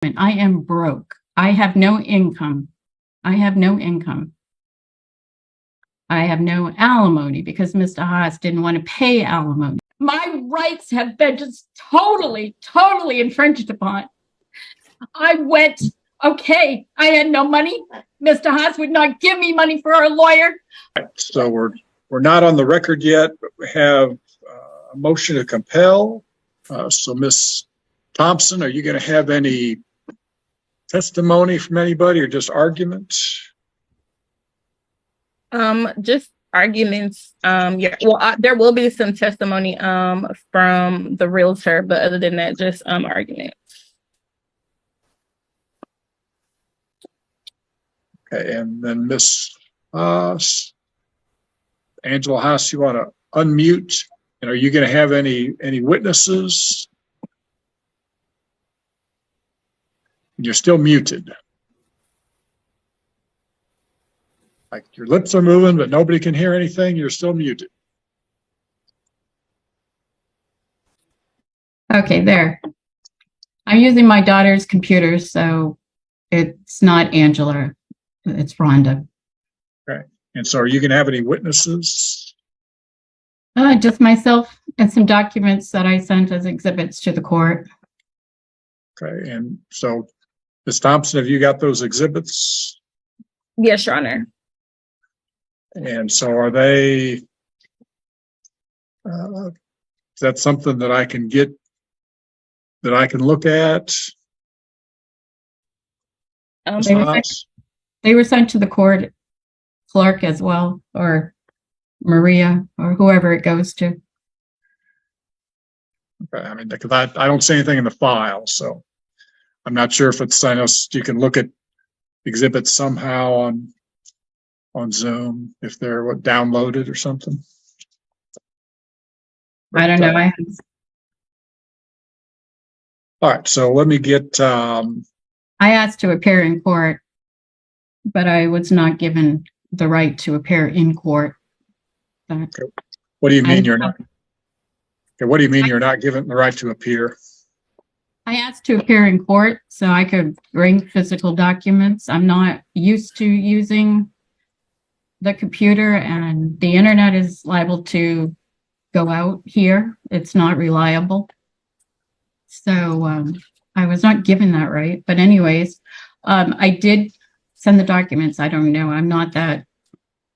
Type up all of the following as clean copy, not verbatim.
I am broke. I have no income. I have no income. I have no alimony because Mr. Haas didn't want to pay alimony. My rights have been just totally infringed upon. I went, okay, I had no money. Mr. Haas would not give me money for a lawyer. So we're not on the record yet, but we have a motion to compel. So Ms. Thompson, are you going to have any testimony from anybody or just arguments? Just arguments. Yeah, well, there will be some testimony from the realtor, but other than that, just arguments. Okay, and then Ms. Haas, Angela Haas, you want to unmute? And are you going to have any witnesses? You're still muted. Like your lips are moving, but nobody can hear anything. You're still muted. Okay, there. I'm using my daughter's computer, so it's not Angela, it's Rhonda. Okay. And so are you going to have any witnesses? Just myself and some documents that I sent as exhibits to the court. Okay. And so, Ms. Thompson, have you got those exhibits? Yes, Your Honor. And so are they, is that something that I can get, that I can look at? They were sent to the court clerk as well, or Maria, or whoever it goes to. Okay, I mean, because I don't see anything in the file, so I'm not sure if it's, I know you can look at exhibits somehow on Zoom if they're downloaded or something. I don't know. All right, so let me get. I asked to appear in court, but I was not given the right to appear in court. Okay. What do you mean you're not? Okay, what do you mean you're not given the right to appear? I asked to appear in court so I could bring physical documents. I'm not used to using the computer, and the internet is liable to go out here. It's not reliable. So I was not given that right. But anyways, I did send the documents. I don't know. I'm not that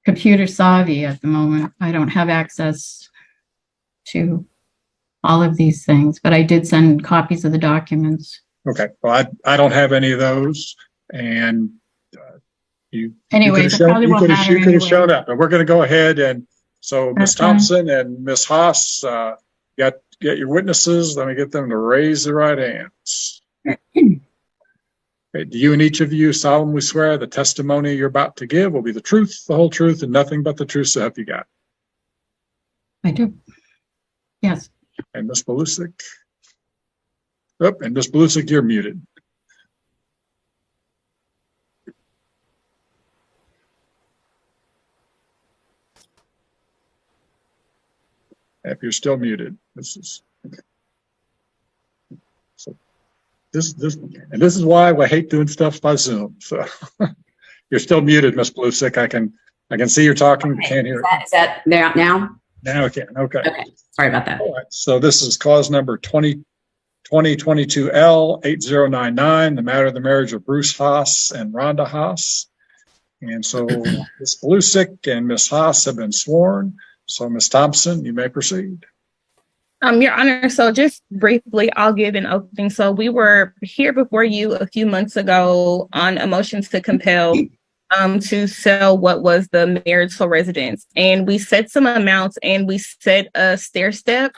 computer savvy at the moment. I don't have access to all of these things, but I did send copies of the documents. Okay. Well, I don't have any of those, and you could have shown up, but we're going to go ahead. And so Ms. Thompson and Ms. Haas, get your witnesses. Let me get them to raise their right hands. Okay, do you and each of you solemnly swear the testimony you're about to give will be the truth, the whole truth, and nothing but the truth, so help you God? I do. Yes. And Ms. Belusic? Oh, and Ms. Belusic, you're muted. If you're still muted, this is okay. So this is why I hate doing stuff by Zoom. So you're still muted, Ms. Belusic. I can see you're talking, okay. But can't hear. Is that there now? Now I can. Okay. Okay. Sorry about that. All right. So this is cause number 2022L8099, the matter of the marriage of Bruce Haas and Rhonda Haas. And so Ms. Belusic and Ms. Haas have been sworn. So Ms. Thompson, you may proceed. Your Honor, so just briefly, I'll give an opening. So we were here before you a few months ago on a motion to compel to sell what was the marital residence. And we set some amounts and we set a stair step,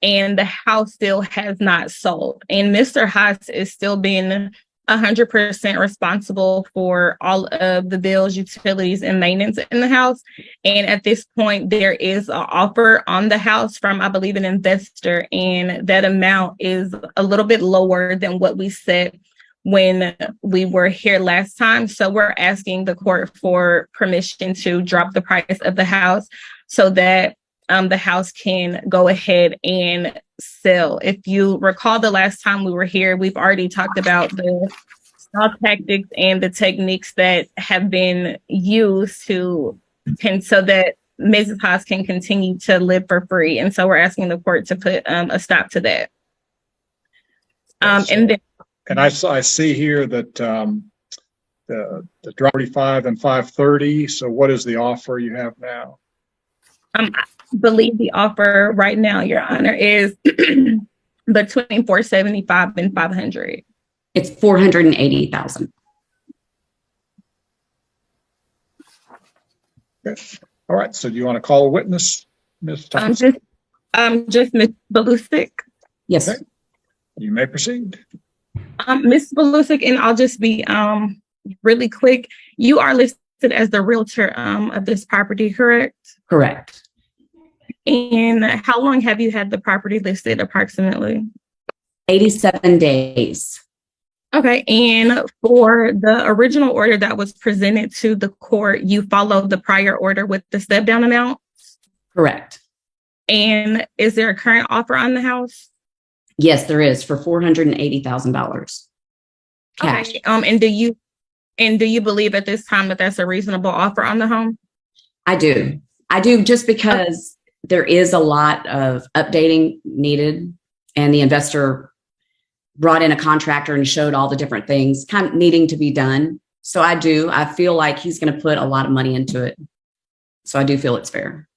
and the house still has not sold. And Mr. Haas is still being 100% responsible for all of the bills, utilities, and maintenance in the house. And at this point, there is an offer on the house from, I believe, an investor, and that amount is a little bit lower than what we set when we were here last time. So we're asking the court for permission to drop the price of the house so that the house can go ahead and sell. If you recall the last time we were here, we've already talked about the stall tactics and the techniques that have been used so that Mrs. Haas can continue to live for free. And so we're asking the court to put a stop to that. And I see here that the drop 45 and 530. So what is the offer you have now? I believe the offer right now, Your Honor, is between 475 and 500. It's 480,000. Okay. All right. So do you want to call a witness, Ms. Thompson? Just Ms. Belusic. Yes. Okay. You may proceed. Ms. Belusic, and I'll just be really quick. You are listed as the realtor of this property, correct? Correct. And how long have you had the property listed approximately? 87 days. Okay, and for the original order that was presented to the court, you followed the prior order with the step down amount? Correct. And is there a current offer on the house? Yes, there is, for $480,000 cash. Okay. And do you believe at this time that that's a reasonable offer on the home? I do just because there is a lot of updating needed, and the investor brought in a contractor and showed all the different things kind of needing to be done. So I feel like he's going to put a lot of money into it. So I do feel it's fair.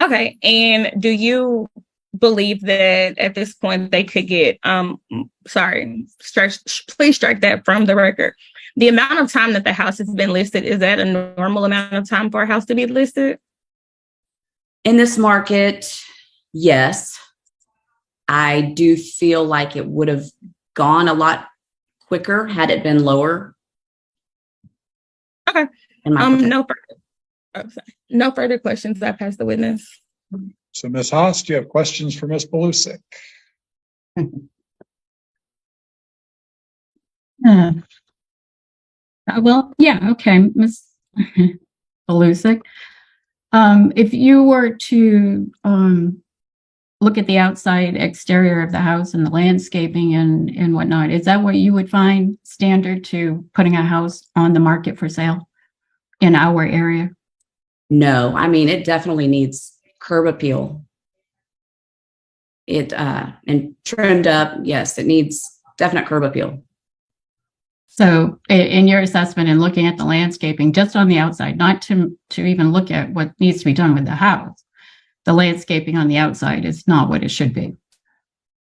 Okay. And do you believe that at this point they could get, please strike that from the record. The amount of time that the house has been listed, is that a normal amount of time for a house to be listed? In this market, yes. I do feel like it would have gone a lot quicker had it been lower. Okay. No further questions. I pass the witness. So Ms. Haas, do you have questions for Ms. Belusic? Well, yeah, okay, Ms. Belusic. If you were to look at the outside exterior of the house and the landscaping and whatnot, is that what you would find standard to putting a house on the market for sale in our area? No, I mean, it definitely needs curb appeal. And trimmed up, yes, it needs definite curb appeal. So in your assessment and looking at the landscaping just on the outside, not to even look at what needs to be done with the house, the landscaping on the outside is not what it should be.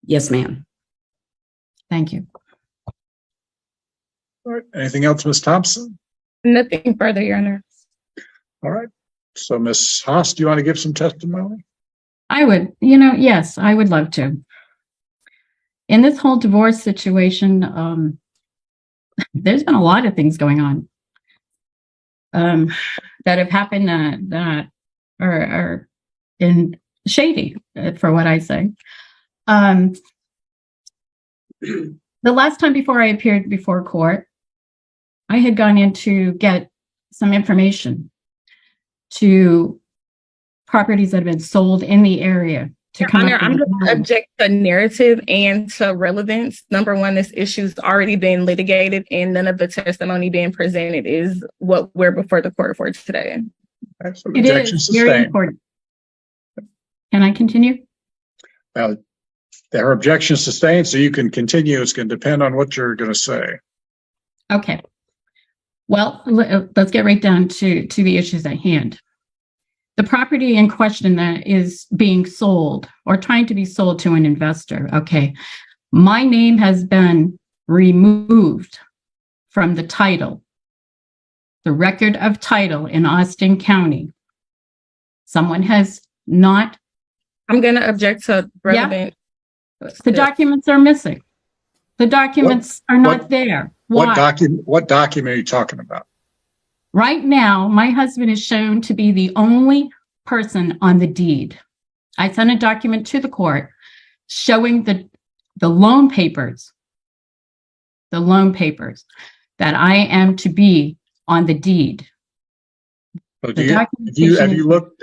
Yes, ma'am. Thank you. All right. Anything else, Ms. Thompson? Nothing further, Your Honor. All right. So Ms. Haas, do you want to give some testimony? I would, yes, I would love to. In this whole divorce situation, there's been a lot of things going on that have happened that are in shady, for what I say. The last time before I appeared before court, I had gone in to get some information to properties that have been sold in the area. Your Honor, I'm going to object to narrative and to relevance. Number one, this issue's already been litigated, and none of the testimony being presented is what we're before the court for today. It is very important. Can I continue? Well, there are objections sustained, so you can continue. It's going to depend on what you're going to say. Okay. Well, let's get right down to the issues at hand. The property in question that is being sold or trying to be sold to an investor. Okay. My name has been removed from the title, the record of title in Austin County. Someone has not. I'm going to object to relevant. Yeah. The documents are missing. The documents are not there. Why? What document are you talking about? Right now, my husband is shown to be the only person on the deed. I sent a document to the court showing the loan papers, that I am to be on the deed. So The have documentation is-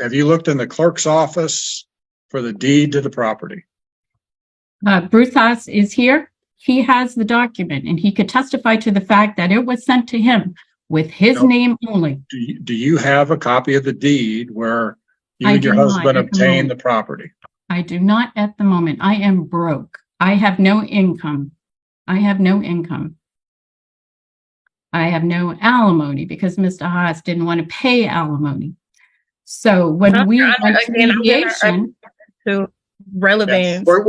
have you looked in the clerk's office for the deed to the property? Bruce Haas is here. He has the document and he could testify to the fact that it was sent to him with his Nope. name only. Do you have a copy of the deed where you I and your do not husband at the obtained the moment. property? I do not at the moment. I am broke. I have no income. I have no income. I have no alimony because Mr. Haas didn't want to pay alimony. So when we Your Honor, went to again, I'm gonna mediation, To relevance. We're and-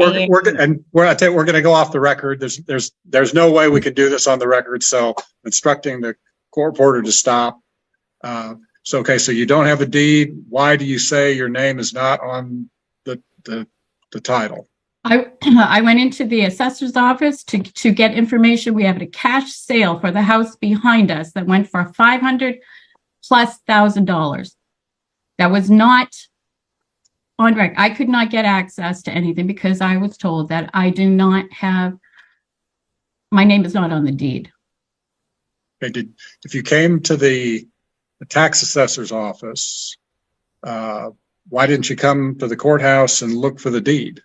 going to go off the record. There's no way we can do this on the record. So instructing the court reporter to stop. So you don't have a deed. Why do you say your name is not on the title? I went into the assessor's office to get information. We have a cash sale for the house behind us that went for $500,000+. That was not on record. I could not get access to anything because I was told that I do not have, my name is not on the deed. Okay, if you came to the tax assessor's office, why didn't you come to the courthouse and look for the deed?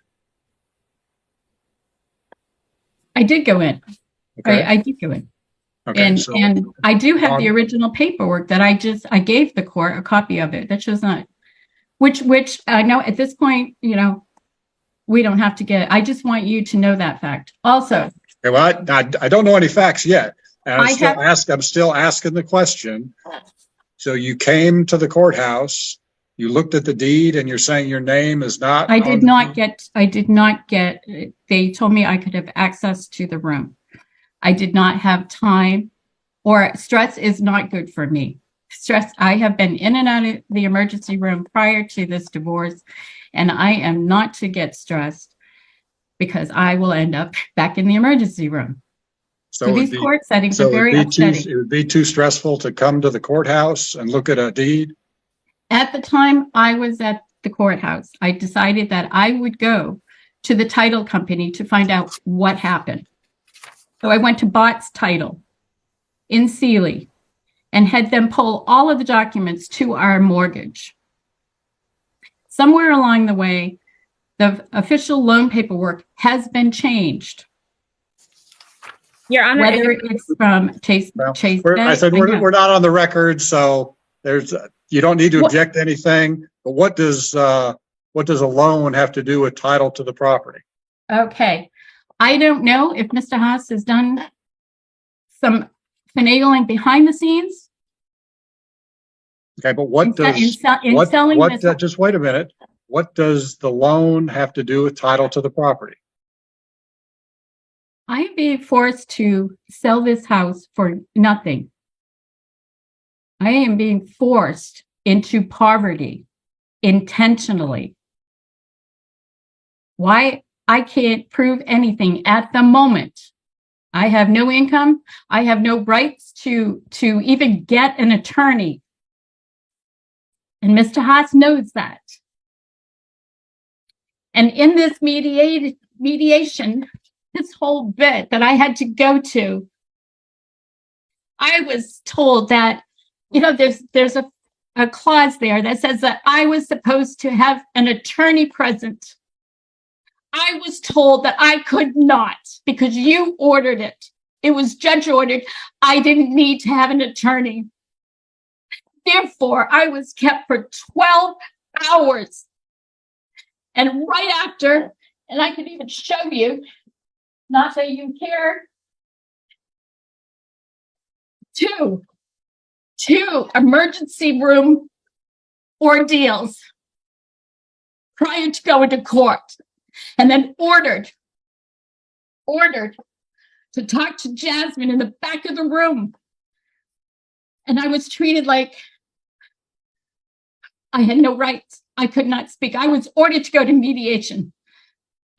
I did go in. Okay. I did go in. Okay. And I do have the original paperwork that I gave the court a copy of it. That shows not, which I know at this point, we don't have to get, I just want you to know that fact. Also, Okay, well, I don't know any facts yet. And I'm still asking the question. So you came to the courthouse, you looked at the deed, and you're saying your name is not. I did not get, they told me I could have access to the room. I did not have time, or stress is not good for me. Stress, I have been in and out of the emergency room prior to this divorce, and I am not to get stressed because I will end up back in the emergency room. So these court settings are very upsetting. It would be too stressful to come to the courthouse and look at a deed? At the time I was at the courthouse, I decided that I would go to the title company to find out what happened. So I went to Bott's Title in Sealy and had them pull all of the documents to our mortgage. Somewhere along the way, the official loan paperwork has been changed. Your Honor, Whether it's from Chase. I said we're not on the record, so you don't need to object to anything. But what does a loan have to do with title to the property? Okay, I don't know if Mr. Haas has done some finagling behind the scenes. Okay, but what does just wait a minute. What does the loan have to do with title to the property? I am being forced to sell this house for nothing. I am being forced into poverty intentionally. Why? I can't prove anything at the moment. I have no income. I have no rights to even get an attorney. And Mr. Haas knows that. And in this mediation, this whole bit that I had to go to, I was told that, there's a clause there that says that I was supposed to have an attorney present. I was told that I could not because you ordered it. It was judge ordered. I didn't need to have an attorney. Therefore, I was kept for 12 hours. And right after, and I can even show you, not that you care, two emergency room ordeals prior to going to court, and then ordered to talk to Jasmine in the back of the room. And I was treated like I had no rights. I could not speak. I was ordered to go to mediation.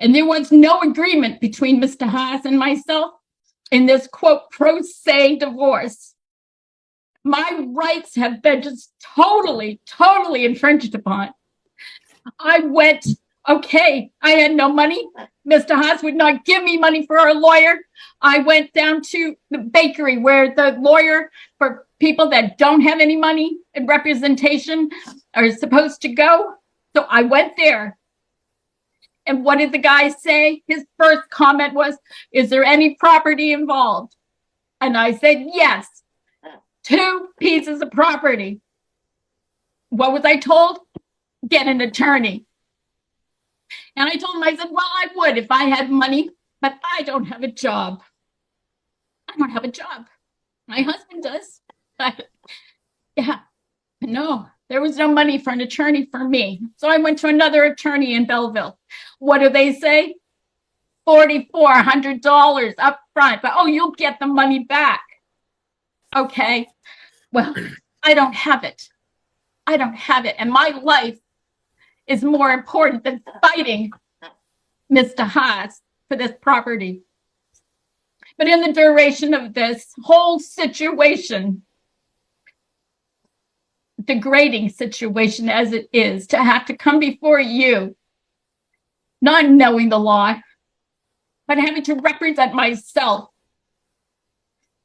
And there was no agreement between Mr. Haas and myself in this, quote, pro se divorce. My rights have been just totally infringed upon. I went, okay, I had no money. Mr. Haas would not give me money for a lawyer. I went down to the bakery where the lawyer for people that don't have any money and representation are supposed to go. So I went there. And what did the guy say? His first comment was, is there any property involved? And I said, yes, 2 pieces of property. What was I told? Get an attorney. And I told him, I said, well, I would if I had money, but I don't have a job. I don't have a job. My husband does. But yeah, no, there was no money for an attorney for me. So I went to another attorney in Belleville. What do they say? $4,400 up front, but oh, you'll get the money back. Okay, well, I don't have it. I don't have it. And my life is more important than fighting Mr. Haas for this property. But in the duration of this whole situation, degrading situation as it is, to have to come before you, not knowing the law, but having to represent myself.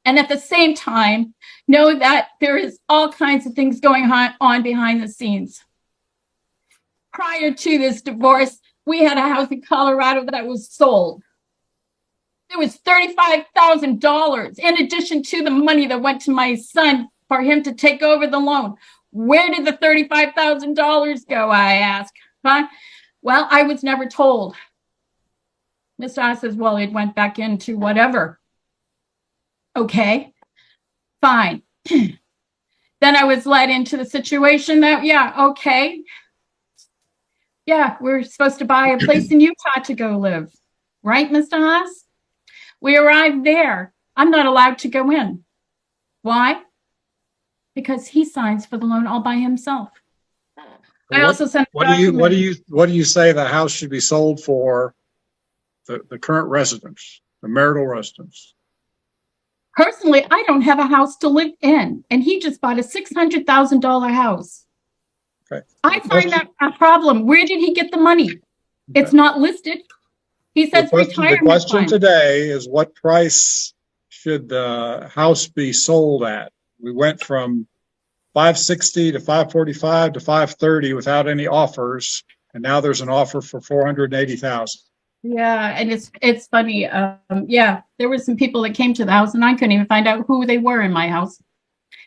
And at the same time, know that there is all kinds of things going on behind the scenes. Prior to this divorce, we had a house in Colorado that was sold. It was $35,000 in addition to the money that went to my son for him to take over the loan. Where did the $35,000 go, I asked. Huh? Well, I was never told. Mr. Haas says, well, it went back into whatever. Okay, fine. Then I was led into the situation that, yeah, okay. Yeah, we're supposed to buy a place in Utah to go live. Right, Mr. Haas? We arrived there. I'm not allowed to go in. Why? Because he signs for the loan all by himself. I also sent. What do you say the house should be sold for? The current residence, the marital residence. Personally, I don't have a house to live in, and he just bought a $600,000 house. Okay. I find that a problem. Where did he get the money? Okay. It's not listed. He says retirement. The question today is, what price should the house be sold at? We went from 560 to 545 to 530 without any offers, and now there's an offer for 480,000. Yeah, and it's funny. Yeah, there were some people that came to the house, and I couldn't even find out who they were in my house.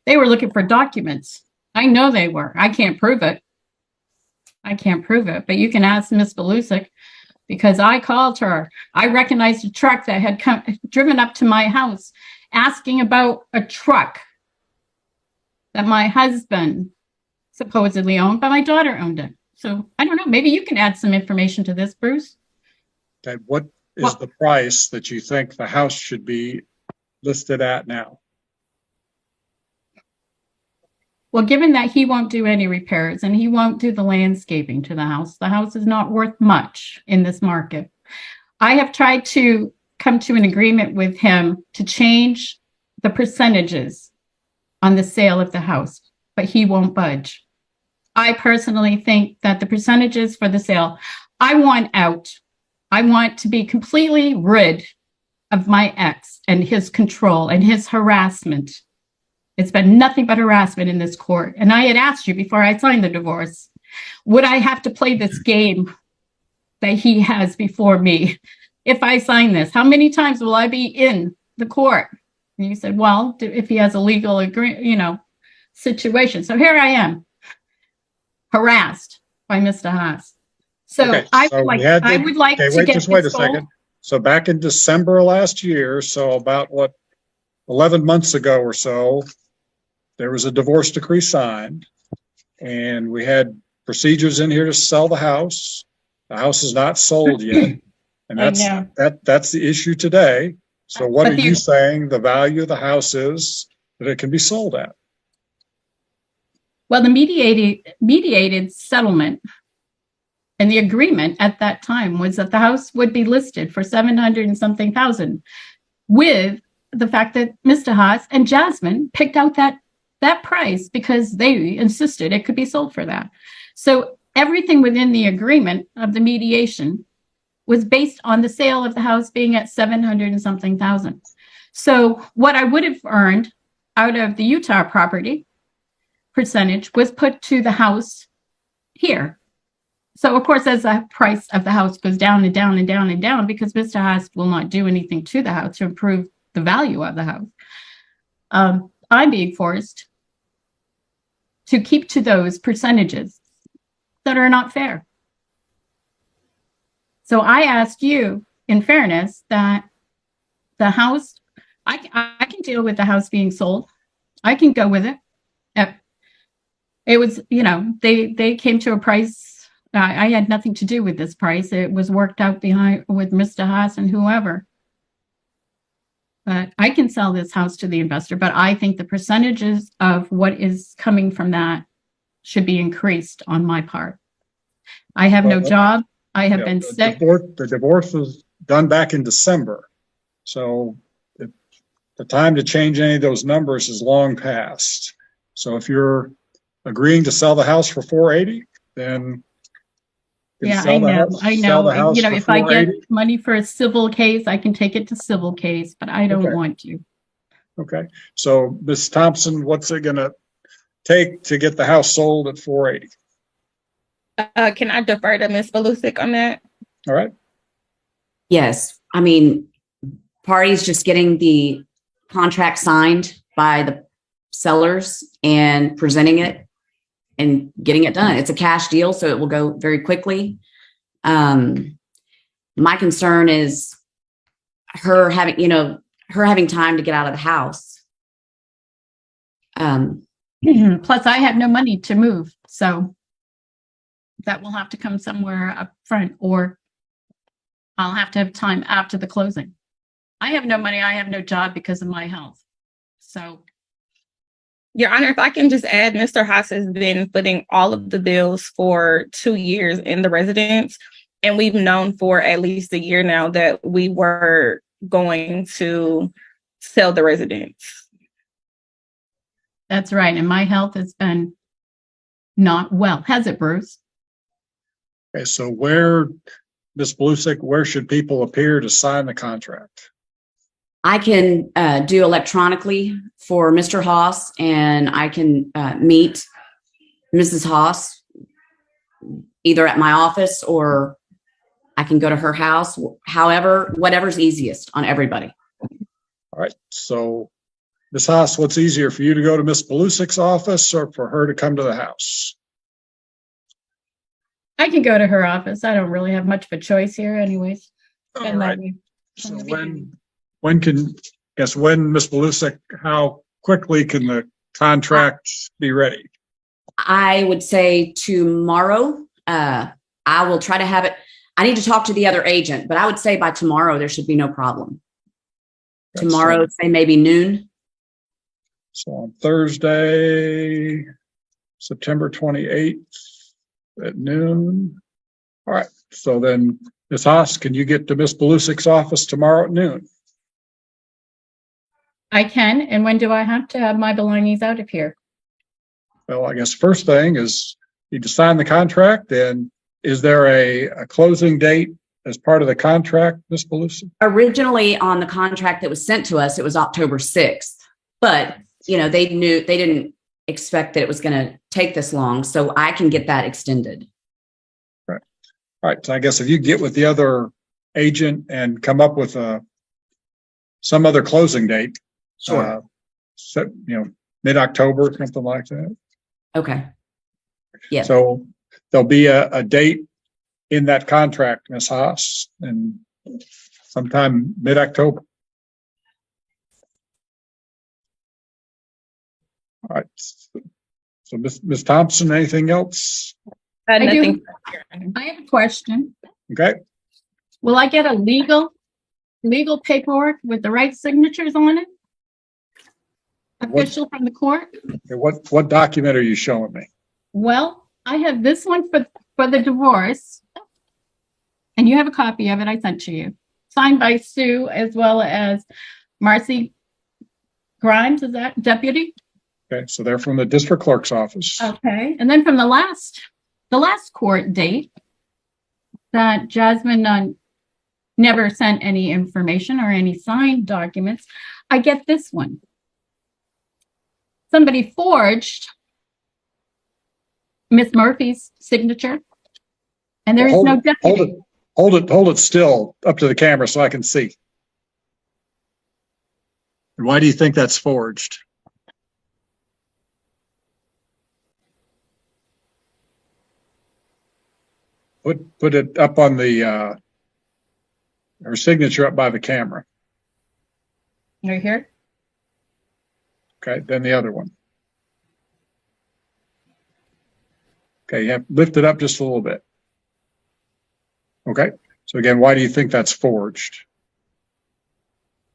They were looking for documents. I know they were. I can't prove it. But you can ask Miss Belusic, because I called her. I recognized a truck that had driven up to my house, asking about a truck that my husband supposedly owned, but my daughter owned it. So I don't know. Maybe you can add some information to this, Bruce. Okay, what is the price that you think the house should be listed at now? Well, given that he won't do any repairs and he won't do the landscaping to the house is not worth much in this market. I have tried to come to an agreement with him to change the percentages on the sale of the house, but he won't budge. I personally think that the percentages for the sale, I want out. I want to be completely rid of my ex and his control and his harassment. It's been nothing but harassment in this court. And I had asked you before I signed the divorce, would I have to play this game that he has before me if I sign this? How many times will I be in the court? And you said, well, if he has a legal situation. So here I am, harassed by Mr. Haas. So, okay, I would like to get this wait a second. So back in December last year, so about 11 months ago or so, there was a divorce decree signed, and we had procedures in here to sell the house. The house is not sold yet, and that's the issue today. So what are you saying the value of the house is that it can be sold at? Well, the mediated settlement and the agreement at that time was that the house would be listed for 700 and something thousand, with the fact that Mr. Haas and Jasmine picked out that price because they insisted it could be sold for that. So everything within the agreement of the mediation was based on the sale of the house being at 700 and something thousand. So what I would have earned out of the Utah property percentage was put to the house here. So of course, as the price of the house goes down and down and down and down, because Mr. Haas will not do anything to the house to improve the value of the house, I'm being forced to keep to those percentages that are not fair. So I ask you, in fairness, that the house, I can deal with the house being sold. I can go with it. It was, they came to a price. I had nothing to do with this price. It was worked out with Mr. Haas and whoever. But I can sell this house to the investor, but I think the percentages of what is coming from that should be increased on my part. I have no job. I have been sick. The divorce was done back in December. So the time to change any of those numbers is long past. So if you're agreeing to sell the house for $480, then yeah, I know. If I get money for a civil case, I can take it to civil case, but I don't want to. Okay. So Ms. Thompson, what's it going to take to get the house sold at $480? Can I defer to Ms. Belusic on that? All right. Yes. I mean, parties just getting the contract signed by the sellers and presenting it and getting it done. It's a cash deal, so it will go very quickly. My concern is her having time to get out of the house. Plus, I have no money to move, so that will have to come somewhere up front, or I'll have to have time after the closing. I have no money. I have no job because of my health. So, Your Honor, if I can just add, Mr. Haas has been footing all of the bills for 2 years in the residence, and we've known for at least a year now that we were going to sell the residence. That's right. And my health has been not well. Has it, Bruce? Okay. So Ms. Belusic, where should people appear to sign the contract? I can do electronically for Mr. Haas, and I can meet Mrs. Haas either at my office or I can go to her house. However, whatever's easiest on everybody. All right. So, Ms. Haas, what's easier for you to go to Ms. Belusic's office or for her to come to the house? I can go to her office. I don't really have much of a choice here anyways. All right. So when Ms. Belusic, how quickly can the contract be ready? I would say tomorrow. I will try to have it. I need to talk to the other agent, but I would say by tomorrow, there should be no problem. Tomorrow, say maybe noon. So on Thursday, September 28th at noon. All right. So then, Ms. Haas, can you get to Ms. Belusic's office tomorrow at noon? I can. And when do I have to have my belongings out of here? Well, I guess first thing is you to sign the contract. And is there a closing date as part of the contract, Ms. Belusic? Originally on the contract that was sent to us, it was October 6th, but they didn't expect that it was going to take this long. So I can get that extended. Right. All right. So I guess if you get with the other agent and come up with some other closing date, sure. Mid-October, something like that. Okay. Yeah. So there'll be a date in that contract, Ms. Haas, and sometime mid-October. All right. So Ms. Thompson, anything else? Nothing. I have a question. Okay. Will I get a legal paperwork with the right signatures on it? Official from the court? Okay, what document are you showing me? Well, I have this one for the divorce, and you have a copy of it I sent to you, signed by Sue as well as Marcy Grimes. Is that deputy? Okay, so they're from the district clerk's office. Okay, and then from the last court date, that Jasmine never sent any information or any signed documents. I get this one. somebody forged Miss Murphy's signature, and there is no deputy. Hold it still up to the camera so I can see. And why do you think that's forged? Put it up on the her signature up by the camera. Right here. Okay, then the other one. Okay, you have lift it up just a little bit. Okay, so again, why do you think that's forged?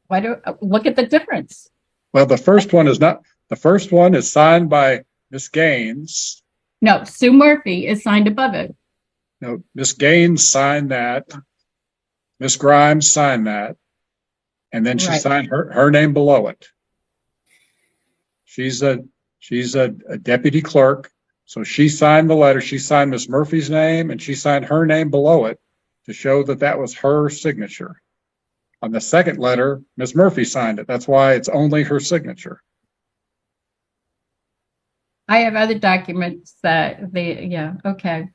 Why do look at the difference? Well, the first one is not. The first one is signed by Miss Gaines. No, Sue Murphy is signed above it. No, Miss Gaines signed that. Miss Grimes signed that, and then she Right. signed her name below it. She's a deputy clerk, so she signed the letter. She signed Miss Murphy's name, and she signed her name below it to show that that was her signature. On the second letter, Miss Murphy signed it. That's why it's only her signature. I have other documents that yeah, okay.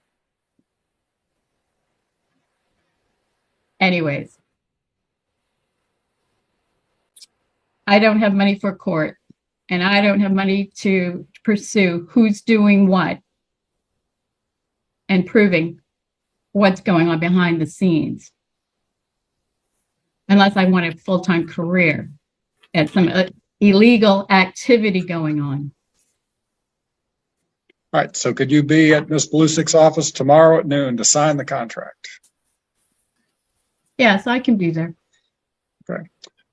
Anyways, I don't have money for court, and I don't have money to pursue who's doing what and proving what's going on behind the scenes. Unless I want a full-time career at some illegal activity going on. All right, so could you be at Miss Blusick's office tomorrow at noon to sign the contract? Yes, I can be there. Okay.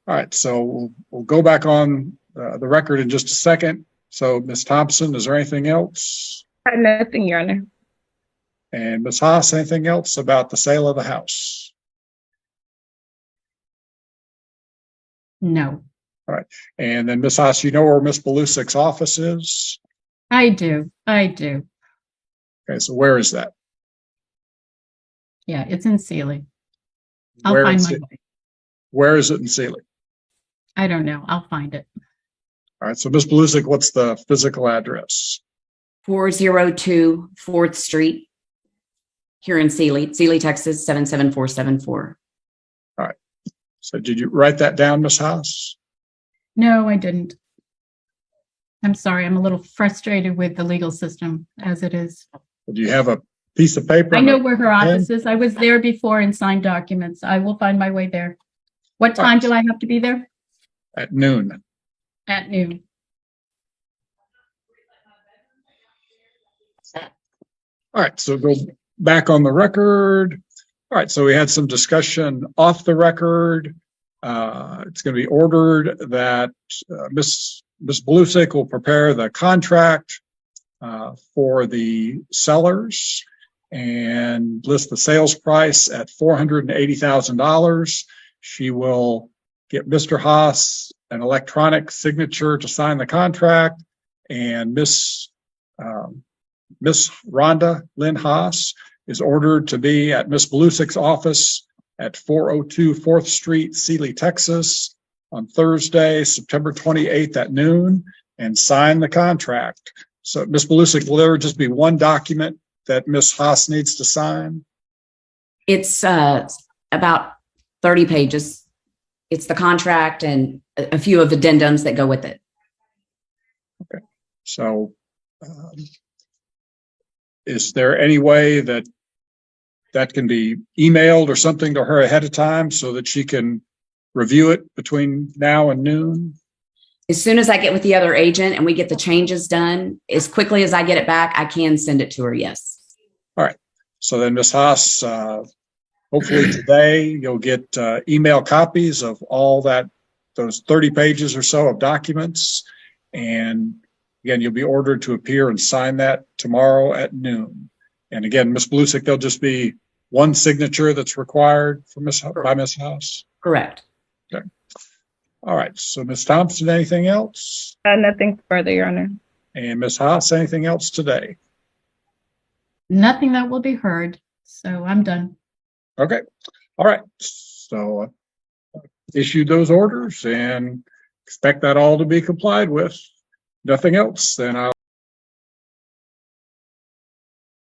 All right, so we'll go back on the record in just a second. So, Ms. Thompson, is there anything else? Nothing, Your Honor. And Ms. Haas, anything else about the sale of the house? No, And then, Ms. Haas, you know where Miss Blusick's office is? I do. Okay, so where is that? Yeah, it's in Sealy. I'll Where find in my Se- way. Where is it in Sealy? I don't know. I'll find it. All right, so Miss Blusick, what's the physical address? 402 4th Street here in Sealy, Texas, 77474. So did you write that down, Ms. Haas? No, I didn't. I'm sorry. I'm a little frustrated with the legal system as it is. Do you have a piece of paper? I know where her pen? office is. I was there before and signed documents. I will find my way there. What time do I have to be there? At noon. At noon. All right, so go back on the record. All right, so we had some discussion off the record. It's going to be ordered that Miss Blusick will prepare the contract for the sellers and list the sales price at $480,000. She will get Mr. Haas an electronic signature to sign the contract, and Miss Rhonda Lynn Haas is ordered to be at Miss Blusick's office at 402 4th Street, Sealy, Texas, on Thursday, September 28th at noon, and sign the contract. So, Miss Blusick, will there just be one document that Miss Haas needs to sign? It's about 30 pages. It's the contract and a few of addendums that go with it. Okay. So, is there any way that can be emailed or something to her ahead of time so that she can review it between now and noon? As soon as I get with the other agent and we get the changes done, as quickly as I get it back, I can send it to her. Yes. All right. So then, Ms. Haas, hopefully today you'll get email copies of all those 30 pages or so of documents. And again, you'll be ordered to appear and sign that tomorrow at noon. And again, Ms. Blusick, there'll just be one signature that's required for by Ms. Haas. Correct. Okay. All right. So, Ms. Thompson, anything else? Nothing further, Your Honor. And Ms. Haas, anything else today? Nothing that will be heard. So I'm done. Okay. All right. So, issue those orders and expect that all to be complied with. Nothing else, then I'll